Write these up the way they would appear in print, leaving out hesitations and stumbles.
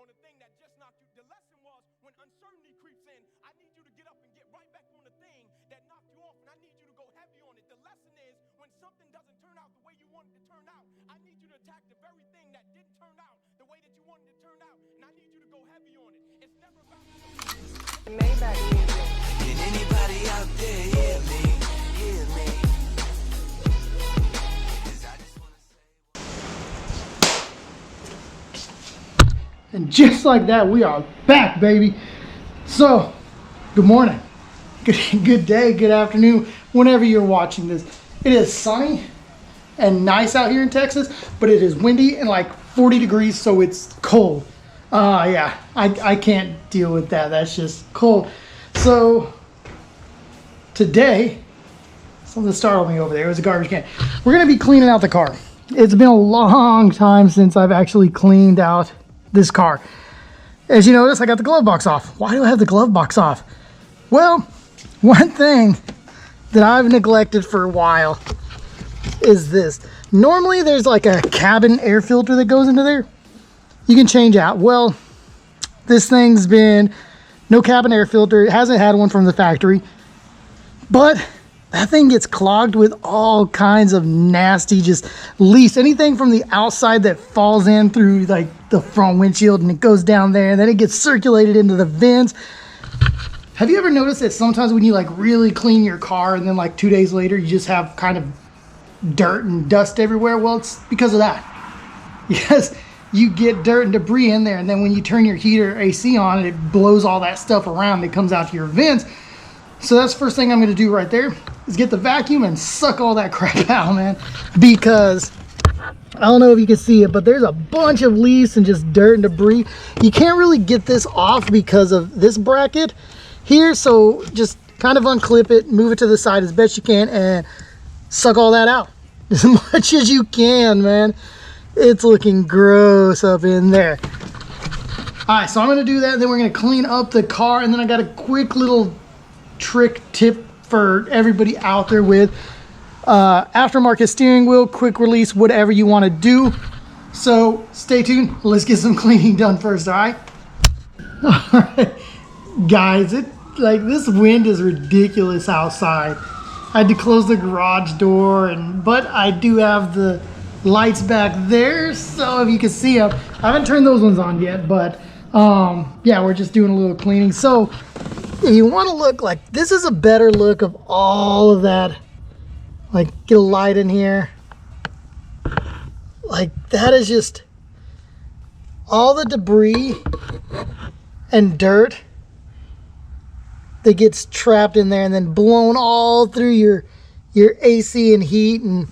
on the thing that just knocked you. The lesson was when uncertainty creeps in, I need you to get up and get right back on the thing that knocked you off, and I need you to go heavy on it. The lesson is when something doesn't turn out the way you wanted it to turn out, I need you to attack the very thing that didn't turn out the way that you wanted it to turn out, and I need you to go heavy on it. It's never about Maybach music. Can anybody out there hear me? Hear me? 'Cause I just wanna say. And just like that, we are back, baby. So, good morning, good day, good afternoon, whenever you're watching this. It is sunny and nice out here in Texas, but it is windy and like 40 degrees, so it's cold. Yeah, I can't deal with that. That's just cold. So, today, something startled me over there. It was a garbage can. We're going to be cleaning out the car. It's been a long time since I've actually cleaned out this car. As you notice, I got the glove box off. Why do I have the glove box off? Well, one thing that I've neglected for a while is this. Normally there's like a cabin air filter that goes into there. You can change out. Well, this thing's been no cabin air filter. It hasn't had one from the factory, but that thing gets clogged with all kinds of nasty, just least anything from the outside that falls in through like the front windshield and it goes down there and then it gets circulated into the vents. Have you ever noticed that sometimes when you like really clean your car and then like 2 days later you just have kind of dirt and dust everywhere? Well, it's because of that. Because you get dirt and debris in there, and then when you turn your heater AC on, it blows all that stuff around. It comes out to your vents. So that's the first thing I'm going to do right there is get the vacuum and suck all that crap out, man. Because I don't know if you can see it, but there's a bunch of leaves and just dirt and debris. You can't really get this off because of this bracket here. So just kind of unclip it, move it to the side as best you can, and suck all that out as much as you can, man. It's looking gross up in there. All right, so I'm gonna do that, then we're gonna clean up the car, and then I got a quick little trick tip for everybody out there with aftermarket steering wheel, quick release, whatever you wanna do. So stay tuned, let's get some cleaning done first, all right? All right, guys, this wind is ridiculous outside. I had to close the garage door, but I do have the lights back there, so if you can see them, I haven't turned those ones on yet, but yeah, we're just doing a little cleaning. So if you want to look like this is a better look of all of that, like get a light in here, like that is just all the debris and dirt that gets trapped in there and then blown all through your AC and heat and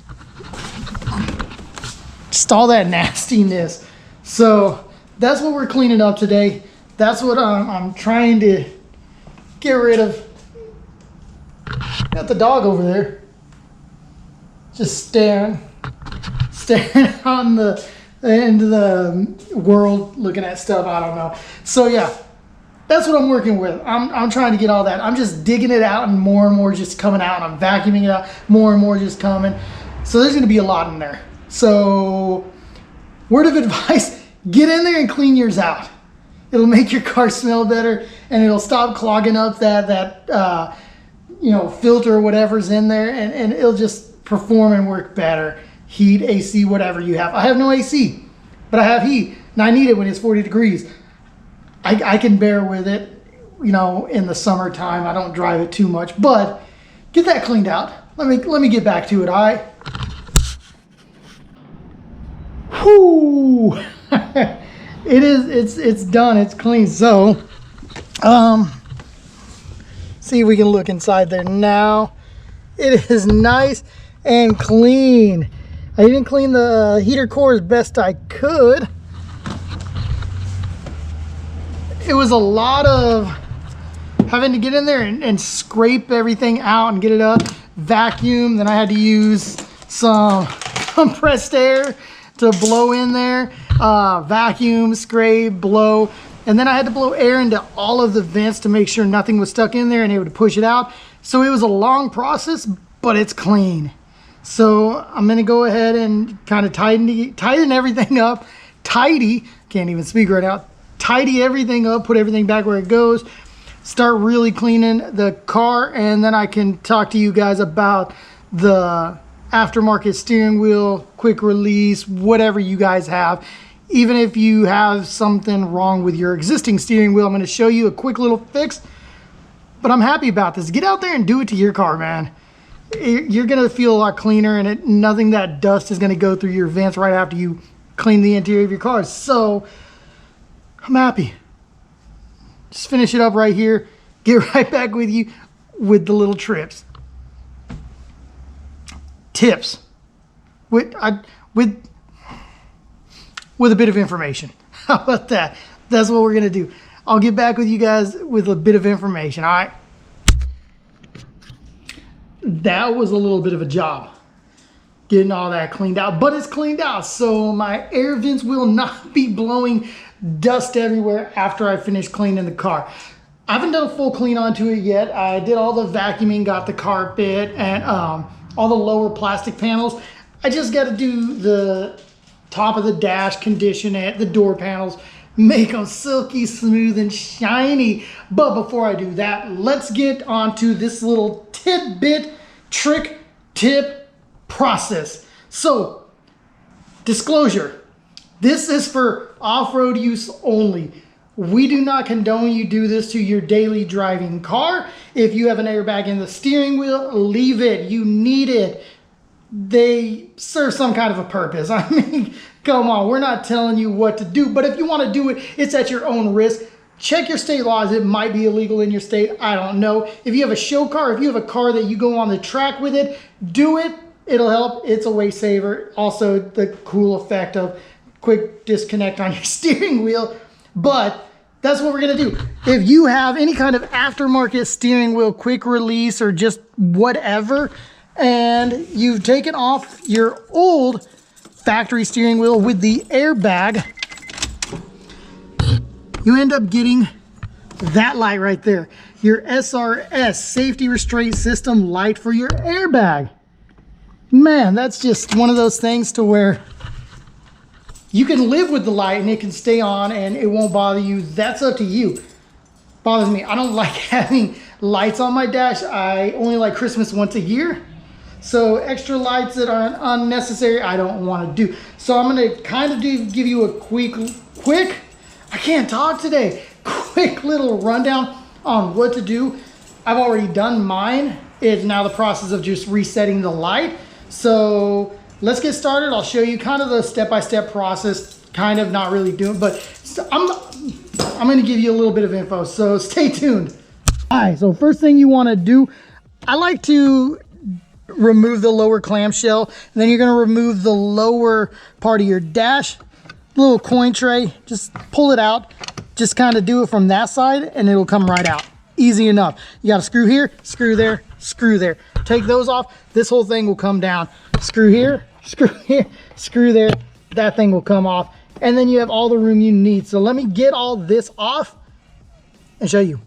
just all that nastiness. So that's what we're cleaning up today. That's what I'm trying to get rid of. Got the dog over there just staring on the end of the world, looking at stuff. I don't know. So yeah, that's what I'm working with. I'm trying to get all that. I'm just digging it out and more just coming out. I'm vacuuming it out, more and more just coming. So there's going to be a lot in there. So word of advice, get in there and clean yours out. It'll make your car smell better, and it'll stop clogging up that filter or whatever's in there, and it'll just perform and work better. Heat, AC, whatever you have. I have no AC, but I have heat, and I need it when it's 40 degrees. I can bear with it, in the summertime. I don't drive it too much, but get that cleaned out. Let me get back to it, all right? Whoo! It's done. It's clean. So, see if we can look inside there now. It is nice and clean. I even cleaned the heater core as best I could. It was a lot of having to get in there and scrape everything out and get it up, vacuum. Then I had to use some compressed air to blow in there, vacuum, scrape, blow, and then I had to blow air into all of the vents to make sure nothing was stuck in there and able to push it out. So it was a long process, but it's clean. So I'm gonna go ahead and kind of tighten everything up, can't even speak right now, tidy everything up, put everything back where it goes, start really cleaning the car, and then I can talk to you guys about the aftermarket steering wheel, quick release, whatever you guys have. Even if you have something wrong with your existing steering wheel, I'm going to show you a quick little fix. But I'm happy about this. Get out there and do it to your car, man. You're going to feel a lot cleaner, and nothing that dust is going to go through your vents right after you clean the interior of your car. So I'm happy. Just finish it up right here. Get right back with you with the little tips with a bit of information. How about that? That's what we're gonna do. I'll get back with you guys with a bit of information. All right. That was a little bit of a job getting all that cleaned out, but it's cleaned out, so my air vents will not be blowing dust everywhere after I finish cleaning the car. I haven't done a full clean onto it yet. I did all the vacuuming, got the carpet and all the lower plastic panels. I just got to do the top of the dash, condition it, the door panels, make them silky smooth and shiny. But before I do that, let's get onto this little tidbit trick tip process. So, disclosure, this is for off-road use only. We do not condone you do this to your daily driving car. If you have an airbag in the steering wheel, leave it. You need it. They serve some kind of a purpose. I mean, come on, we're not telling you what to do, but if you want to do it, it's at your own risk. Check your state laws. It might be illegal in your state. I don't know. If you have a show car, if you have a car that you go on the track with it, do it. It'll help. It's a way saver. Also, the cool effect of quick disconnect on your steering wheel. But that's what we're going to do. If you have any kind of aftermarket steering wheel, quick release, or just whatever, and you've taken off your old factory steering wheel with the airbag, you end up getting that light right there. Your SRS, safety restraint system light for your airbag. Man, that's just one of those things to where you can live with the light and it can stay on and it won't bother you. That's up to you. Bothers me. I don't like having lights on my dash. I only like Christmas once a year. So extra lights that aren't unnecessary, I don't want to do. So I'm going to kind of give you a quick, I can't talk today, quick little rundown on what to do. I've already done mine. It's now the process of just resetting the light. So let's get started. I'll show you kind of the step-by-step process, kind of not really doing, but I'm going to give you a little bit of info, so stay tuned. All right, so first thing you want to do, I like to remove the lower clamshell, and then you're going to remove the lower part of your dash, little coin tray, just pull it out, just kind of do it from that side, and it'll come right out. Easy enough. You got a screw here, screw there, screw there. Take those off, this whole thing will come down. Screw here, screw there, that thing will come off, and then you have all the room you need. So let me get all this off and show you.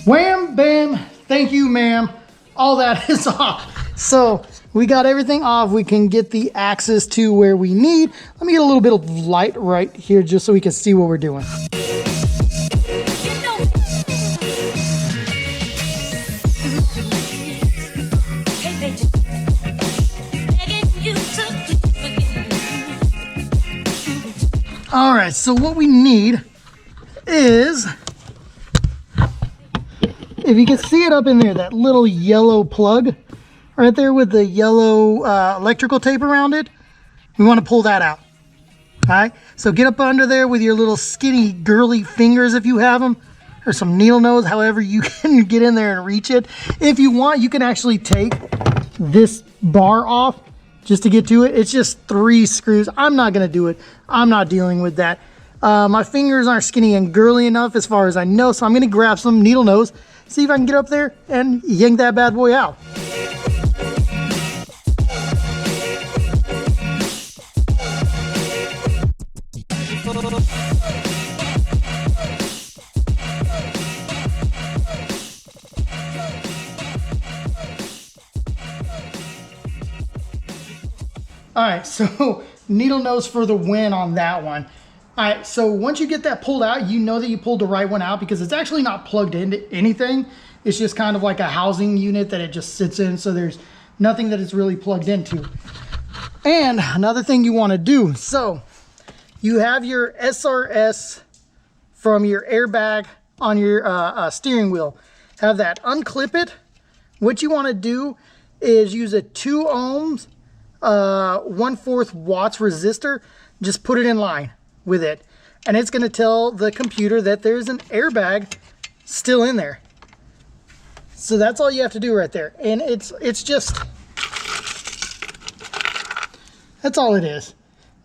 Wham, bam, thank you, ma'am. All that is off. So we got everything off. We can get the axis to where we need. Let me get a little bit of light right here just so we can see what we're doing. All right, so what we need is, if you can see it up in there, that little yellow plug right there with the yellow electrical tape around it, we want to pull that out. All right, so get up under there with your little skinny girly fingers if you have them, or some needle nose, however you can get in there and reach it. If you want, you can actually take this bar off just to get to it. It's just 3 screws. I'm not going to do it. I'm not dealing with that. My fingers aren't skinny and girly enough as far as I know, so I'm going to grab some needle nose, see if I can get up there and yank that bad boy out. All right, so needle nose for the win on that one. All right, so once you get that pulled out, you know that you pulled the right one out because it's actually not plugged into anything. It's just kind of like a housing unit that it just sits in, so there's nothing that it's really plugged into. And another thing you want to do, so you have your SRS from your airbag on your steering wheel. Have that, unclip it. What you want to do is use a 2 ohms, 1/4 watts resistor. Just put it in line with it. And it's going to tell the computer that there's an airbag still in there. So that's all you have to do right there. And it's just, that's all it is.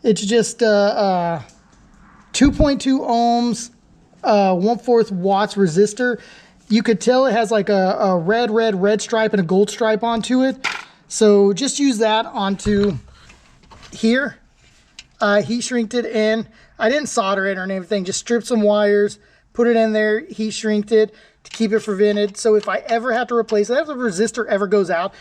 It's just 2.2 ohms, 1/4 watts resistor. You could tell it has like a red stripe and a gold stripe onto it. So just use that onto here. Heat shrinked it in. I didn't solder it or anything, just stripped some wires, put it in there, heat shrinked it to keep it vented. So if I ever have to replace it, if the resistor ever goes out,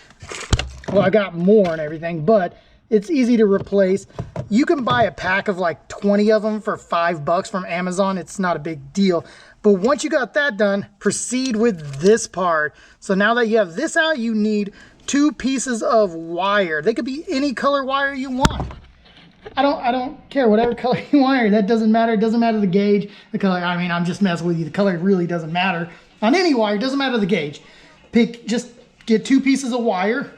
well, I got more and everything, but it's easy to replace. You can buy a pack of like 20 of them for $5 from Amazon. It's not a big deal. But once you got that done, proceed with this part. So now that you have this out, you need 2 pieces of wire. They could be any color wire you want. I don't care, whatever color you want. That doesn't matter. It doesn't matter the gauge, the color. I mean, I'm just messing with you. The color really doesn't matter on any wire. It doesn't matter the gauge. Just get 2 pieces of wire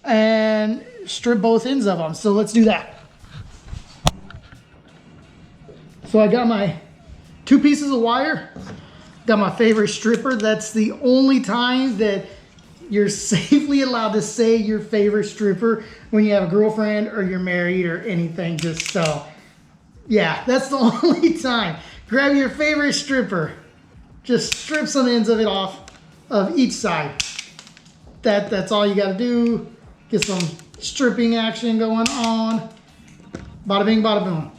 and strip both ends of them. So let's do that. So I got my 2 pieces of wire. Got my favorite stripper. That's the only time that you're safely allowed to say your favorite stripper, when you have a girlfriend or you're married or anything. Just so, yeah, that's the only time. Grab your favorite stripper. Just strip some ends of it off of each side. That's all you got to do. Get some stripping action going on. Bada bing, bada boom.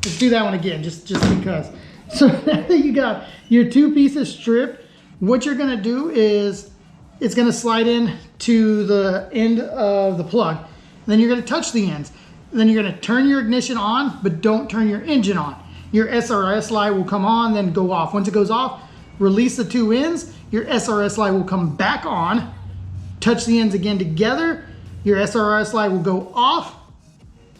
Let's do that one again, just because. So now that you got your 2 pieces stripped, what you're gonna do is it's gonna slide in to the end of the plug. And then you're gonna touch the ends. And then you're gonna turn your ignition on, but don't turn your engine on. Your SRS light will come on, then go off. Once it goes off, release the 2 ends. Your SRS light will come back on. Touch the ends again together. Your SRS light will go off.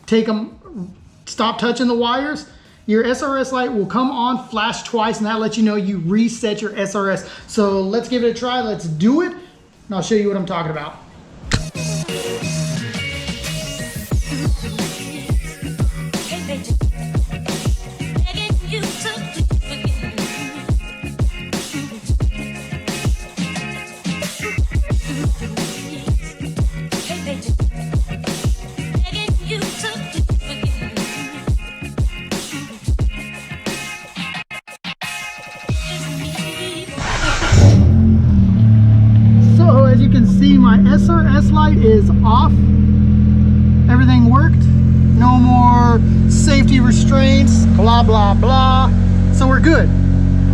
Take them, stop touching the wires. Your SRS light will come on, flash twice, and that lets you know you reset your SRS. So let's give it a try. Let's do it, and I'll show you what I'm talking about. As you can see, my SRS light is off. Everything worked. No more safety restraints, blah, blah, blah. So we're good.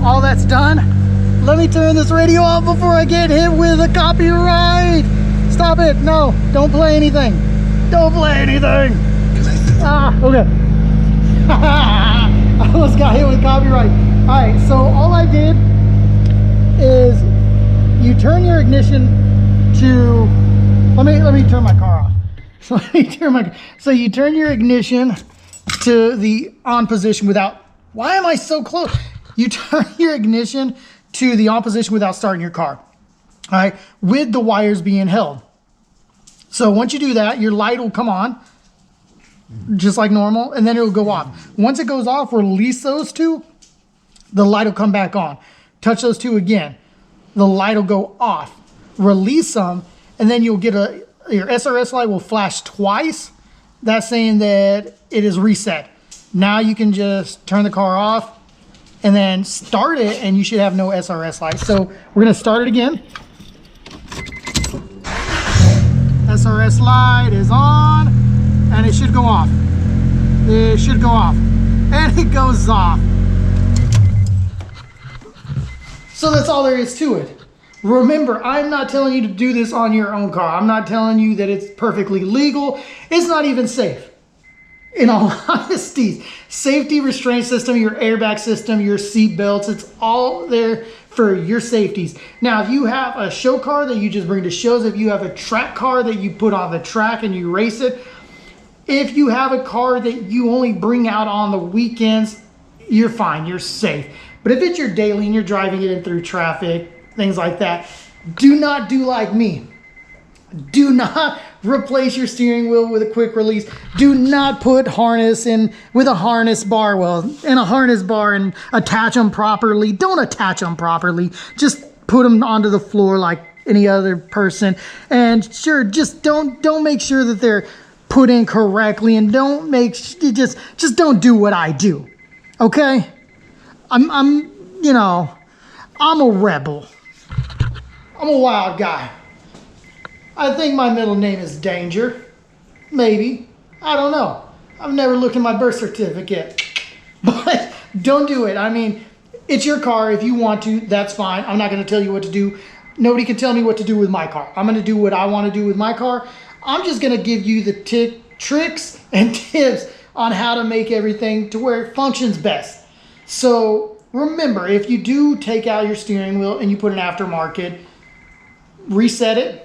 All that's done. Let me turn this radio off before I get hit with a copyright. Stop it. No, don't play anything. Don't play anything. Ah, okay. I almost got hit with copyright. All right, so all I did is you turn your ignition to, let me turn my car off. So you turn your ignition to the on position without, why am I so close? You turn your ignition to the on position without starting your car. All right, with the wires being held. So once you do that, your light will come on just like normal, and then it'll go off. Once it goes off, release those 2, the light will come back on. Touch those 2 again, the light will go off. Release them, and then you'll get your SRS light will flash twice. That's saying that it is reset. Now you can just turn the car off and then start it, and you should have no SRS light. So we're gonna start it again. SRS light is on, and it should go off. It should go off, and it goes off. So that's all there is to it. Remember, I'm not telling you to do this on your own car. I'm not telling you that it's perfectly legal. It's not even safe. in all honesty, safety restraint system, your airbag system, your seat belts, it's all there for your safeties. Now, if you have a show car that you just bring to shows, if you have a track car that you put on the track and you race it, if you have a car that you only bring out on the weekends, you're fine, you're safe. But if it's your daily and you're driving it in through traffic, things like that, do not do like me. Do not replace your steering wheel with a quick release. Do not put harness in with a harness bar, in a harness bar, and attach them properly. Don't attach them properly. Just put them onto the floor like any other person. And sure, just don't make sure that they're put in correctly, and don't make just don't do what I do. Okay? I'm a rebel. I'm a wild guy. I think my middle name is Danger. Maybe. I don't know. I've never looked at my birth certificate. But don't do it. I mean, it's your car. If you want to, that's fine. I'm not going to tell you what to do. Nobody can tell me what to do with my car. I'm going to do what I want to do with my car. I'm just going to give you the tricks and tips on how to make everything to where it functions best. So remember, if you do take out your steering wheel and you put an aftermarket, reset it.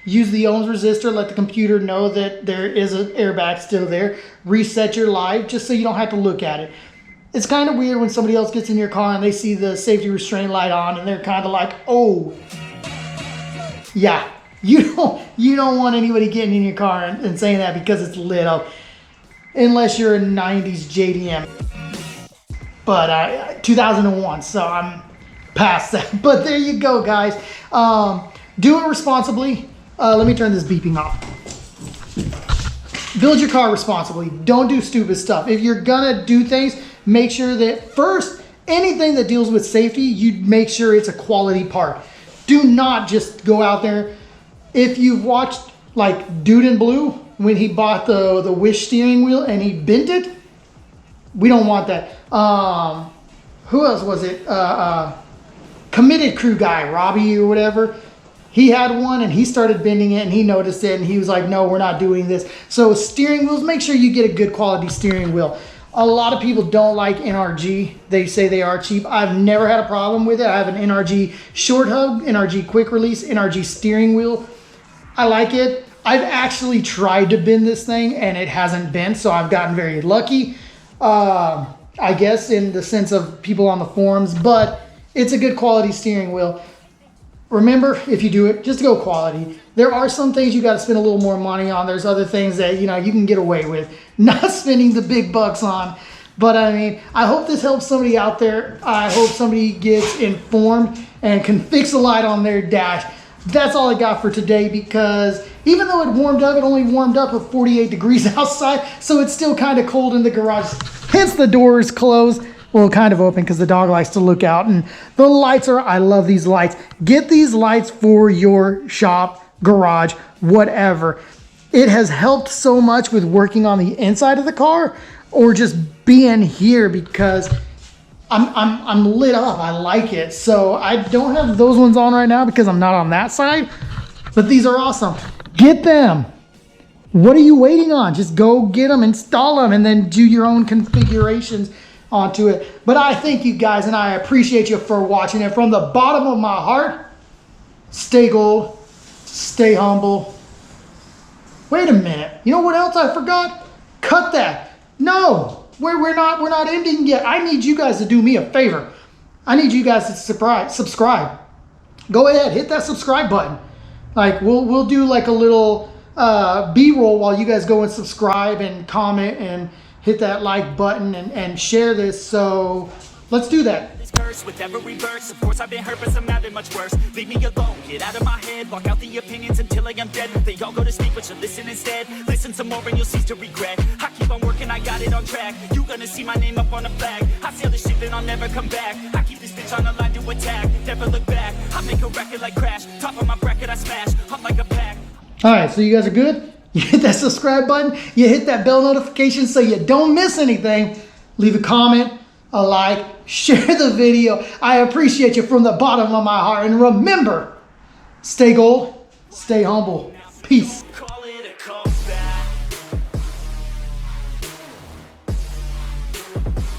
Use the ohms resistor, let the computer know that there is an airbag still there. Reset your live just so you don't have to look at it. It's kind of weird when somebody else gets in your car and they see the safety restraint light on and they're kind of like, oh. Yeah, you don't want anybody getting in your car and saying that because it's lit up. Unless you're a 90s JDM. But 2001, so I'm past that. But there you go, guys. Do it responsibly. Let me turn this beeping off. Build your car responsibly. Don't do stupid stuff. If you're gonna do things, make sure that first, anything that deals with safety, you make sure it's a quality part. Do not just go out there. If you've watched like Dude in Blue, when he bought the Wish steering wheel and he bent it, we don't want that. Who else was it? Committed Crew guy, Robbie or whatever. He had one and he started bending it and he noticed it and he was like, no, we're not doing this. So steering wheels, make sure you get a good quality steering wheel. A lot of people don't like NRG. They say they are cheap. I've never had a problem with it. I have an NRG short hub, NRG quick release, NRG steering wheel. I like it. I've actually tried to bend this thing and it hasn't bent, so I've gotten very lucky. I guess in the sense of people on the forums, but it's a good quality steering wheel. Remember, if you do it, just go quality. There are some things you got to spend a little more money on. There's other things that, you can get away with not spending the big bucks on. But I mean, I hope this helps somebody out there. I hope somebody gets informed and can fix a light on their dash. That's all I got for today, because even though it warmed up, it only warmed up at 48 degrees outside. So it's still kind of cold in the garage. Hence the door is closed. Well, kind of open because the dog likes to look out, and the lights I love these lights. Get these lights for your shop, garage, whatever. It has helped so much with working on the inside of the car or just being here, because I'm lit up. I like it. So I don't have those ones on right now because I'm not on that side, but these are awesome. Get them. What are you waiting on? Just go get them, install them, and then do your own configurations onto it. But I thank you guys and I appreciate you for watching, and from the bottom of my heart, stay gold, stay humble. Wait a minute, you know what else I forgot? Cut that. No, we're not ending yet. I need you guys to do me a favor. I need you guys to subscribe. Go ahead, hit that subscribe button. Like we'll do like a little B-roll while you guys go and subscribe and comment and hit that like button and share this. So let's do that. With every verse, of course I've been hurt, but some have been much worse. Leave me alone, get out of my head, block out the opinions until I am dead. They all go to sleep, but you listen instead. Listen some more and you'll cease to regret. I keep on working, I got it on track. You gonna see my name up on the flag. I sail this ship and I'll never come back. I keep this bitch on the line to attack, never look back. I make a record like Crash, top of my bracket I smash, I'm like a pack. Alright, so you guys are good? You hit that subscribe button, you hit that bell notification so you don't miss anything. Leave a comment, a like, share the video. I appreciate you from the bottom of my heart. And remember, stay gold, stay humble. Peace. Maybach music.